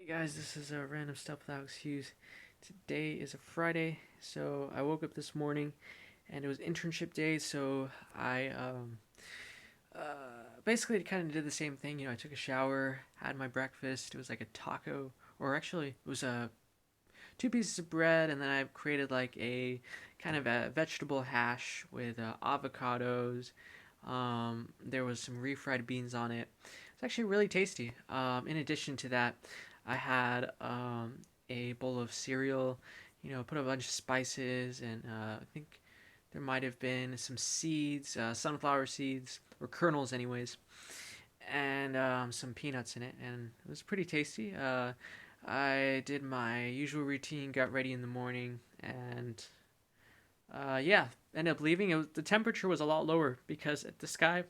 Hey guys, this is a random stuff with Alex Hughes. Today is a Friday, so I woke up this morning and it was internship day. So I basically kind of did the same thing. I took a shower, had my breakfast. It was like a taco, or actually, it was two pieces of bread, and then I created like a kind of a vegetable hash with avocados. There was some refried beans on it. It's actually really tasty. In addition to that, I had a bowl of cereal. Put a bunch of spices, and I think there might have been some seeds, sunflower seeds or kernels, anyways, and some peanuts in it, and it was pretty tasty. I did my usual routine, got ready in the morning, and yeah, ended up leaving. The temperature was a lot lower because the sky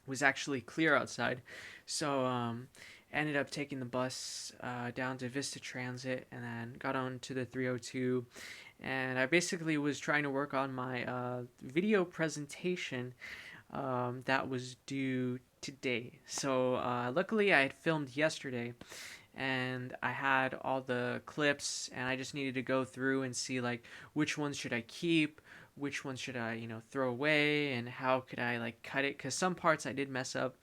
was actually clear outside, so ended up taking the bus down to Vista Transit, and then got on to the 302, and I basically was trying to work on my video presentation that was due today. So luckily, I had filmed yesterday, and I had all the clips, and I just needed to go through and see like which ones should I keep, which ones should I throw away, and how could I like cut it, because some parts I did mess up,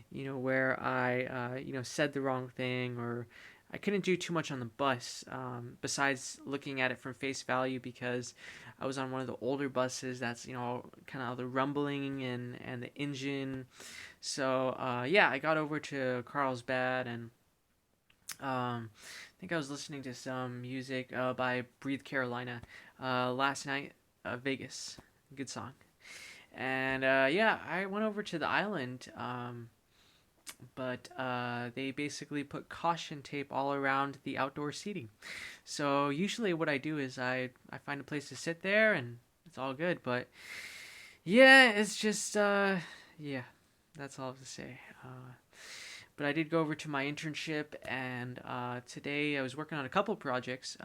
where I said the wrong thing, or I couldn't do too much on the bus, besides looking at it from face value, because I was on one of the older buses that's kind of the rumbling and the engine. So yeah, I got over to Carlsbad, and I think I was listening to some music by Breathe Carolina last night. Vegas, good song. And yeah, I went over to the island, but they basically put caution tape all around the outdoor seating. So usually, what I do is I find a place to sit there, and it's all good. But yeah, it's just yeah, that's all I have to say. But I did go over to my internship, and today I was working on a couple projects.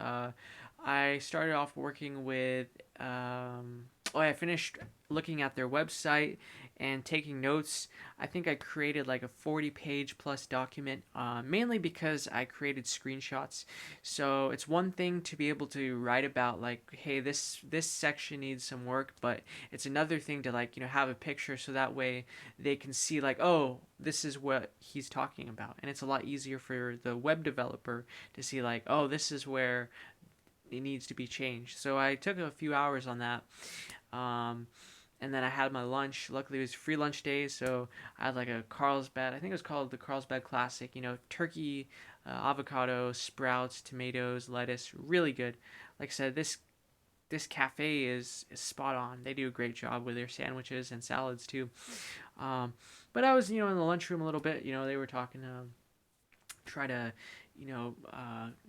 I started off working with. I finished looking at their website and taking notes. I think I created like a 40-page plus document, mainly because I created screenshots. So it's one thing to be able to write about like, hey, this section needs some work, but it's another thing to like have a picture, so that way they can see like, oh, this is what he's talking about, and it's a lot easier for the web developer to see like, oh, this is where it needs to be changed. So I took a few hours on that. um, and then I had my lunch. Luckily, it was free lunch day, so I had like a Carlsbad. I think it was called the Carlsbad Classic. Turkey, avocado, sprouts, tomatoes, lettuce. Really good. Like I said, this cafe is spot on. They do a great job with their sandwiches and salads too. Um, but I was in the lunchroom a little bit. They were talking, try to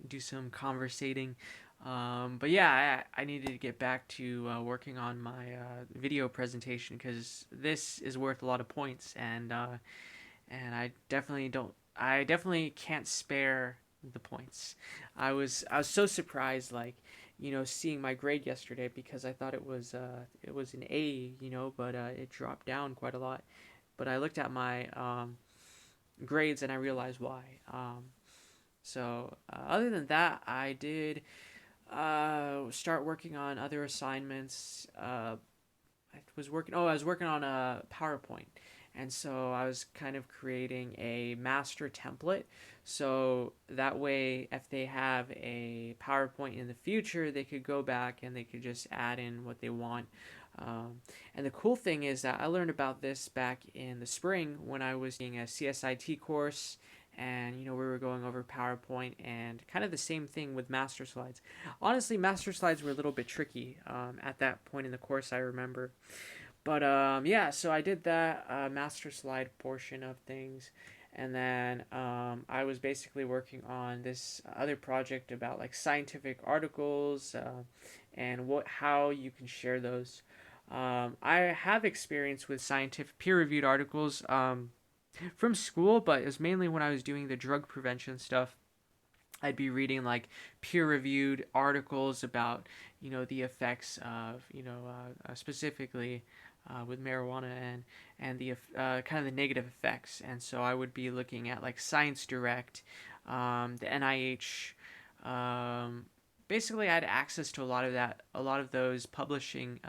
do some conversating. But yeah, I needed to get back to working on my video presentation, because this is worth a lot of points, and I definitely can't spare the points. I was so surprised, like seeing my grade yesterday, because I thought it was an A, but it dropped down quite a lot. But I looked at my grades, and I realized why. So other than that, I did start working on other assignments. I was working on a PowerPoint, and so I was kind of creating a master template. So that way, if they have a PowerPoint in the future, they could go back and they could just add in what they want. And the cool thing is that I learned about this back in the spring when I was taking a CSIT course, and we were going over PowerPoint, and kind of the same thing with master slides. Honestly, master slides were a little bit tricky at that point in the course, I remember. But yeah, so I did that master slide portion of things, and then I was basically working on this other project about like scientific articles, and how you can share those. I have experience with scientific peer-reviewed articles from school, but it was mainly when I was doing the drug prevention stuff. I'd be reading like peer-reviewed articles about the effects of specifically with marijuana, and the kind of the negative effects. And so I would be looking at like Science Direct, the NIH. Um, Basically, I had access to a lot of those publishing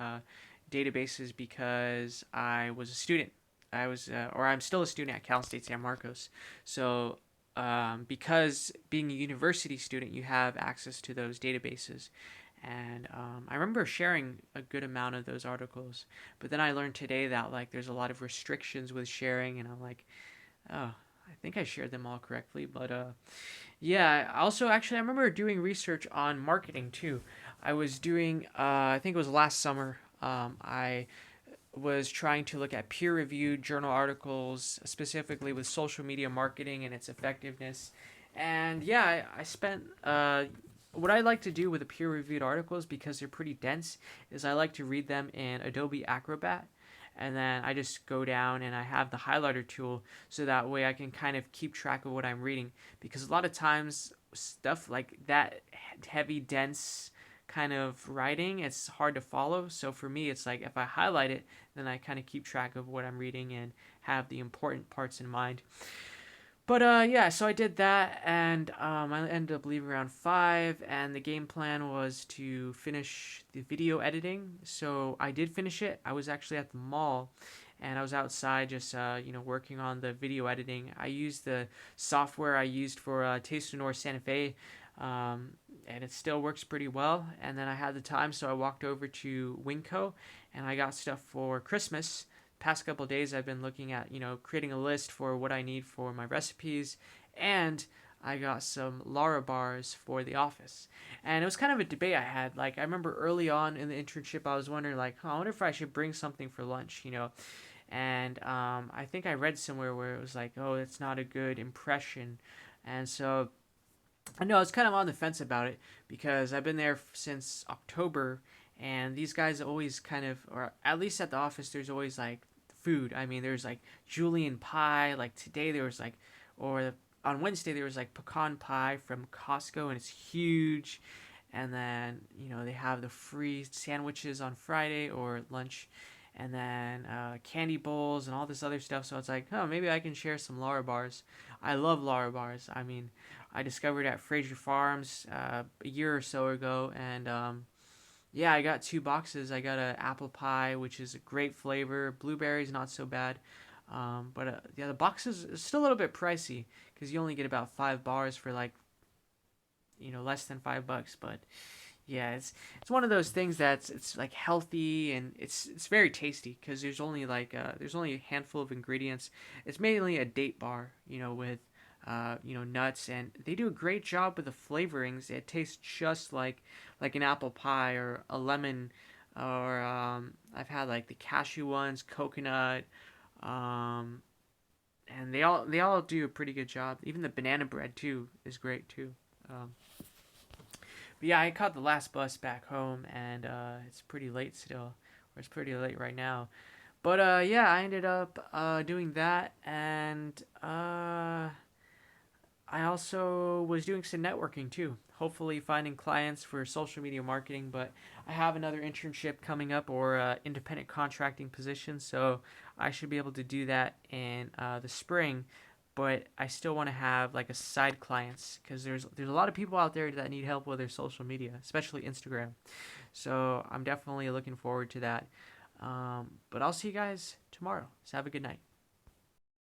databases because I was a student. Or I'm still a student at Cal State San Marcos. So, because being a university student, you have access to those databases. And I remember sharing a good amount of those articles, but then I learned today that like there's a lot of restrictions with sharing, and I'm like, oh, I think I shared them all correctly, but yeah. Also, actually, I remember doing research on marketing too. I was doing, I think it was last summer. I was trying to look at peer-reviewed journal articles, specifically with social media marketing and its effectiveness. And yeah, I spent. What I like to do with the peer-reviewed articles, because they're pretty dense, is I like to read them in Adobe Acrobat, and then I just go down and I have the highlighter tool, so that way I can kind of keep track of what I'm reading. Because a lot of times stuff like that heavy, dense kind of writing, it's hard to follow. So for me, it's like if I highlight it, then I kind of keep track of what I'm reading and have the important parts in mind. But yeah, so I did that, and I ended up leaving around 5, and the game plan was to finish the video editing. So I did finish it. I was actually at the mall, and I was outside just working on the video editing. I used the software I used for Taste of North Santa Fe, and it still works pretty well. And then I had the time, so I walked over to WinCo, and I got stuff for Christmas. Past couple of days I've been looking at, creating a list for what I need for my recipes, and I got some Lara bars for the office. And it was kind of a debate I had. Like, I remember early on in the internship, I was wondering, like, I wonder if I should bring something for lunch. And I think I read somewhere where it was like, oh, it's not a good impression. And so I know I was kind of on the fence about it, because I've been there since October, and these guys always kind of, or at least at the office, there's always like food. I mean, there's like Julian pie. Like today, there was like, or on Wednesday, there was like pecan pie from Costco, and it's huge. And then, they have the free sandwiches on Friday or lunch, and then candy bowls and all this other stuff. So it's like, oh, maybe I can share some Lara bars. I love Lara bars. I mean, I discovered at Fraser Farms a year or so ago, and yeah, I got 2 boxes. I got an apple pie, which is a great flavor. Blueberries, not so bad. But yeah, the box is still a little bit pricey, because you only get about 5 bars for like less than $5. But yeah, it's one of those things that's it's like healthy, and it's very tasty, because there's only a handful of ingredients. It's mainly a date bar, with nuts, and they do a great job with the flavorings. It tastes just like an apple pie or a lemon, or I've had like the cashew ones, coconut, um, and they all do a pretty good job. Even the banana bread too is great too. Um, but yeah, I caught the last bus back home, and it's pretty late still, or it's pretty late right now. But yeah, I ended up doing that, and I also was doing some networking too, hopefully finding clients for social media marketing. But I have another internship coming up, or independent contracting position, so I should be able to do that in the spring. But I still want to have like a side clients, because there's a lot of people out there that need help with their social media, especially Instagram. So I'm definitely looking forward to that. But I'll see you guys tomorrow. So have a good night.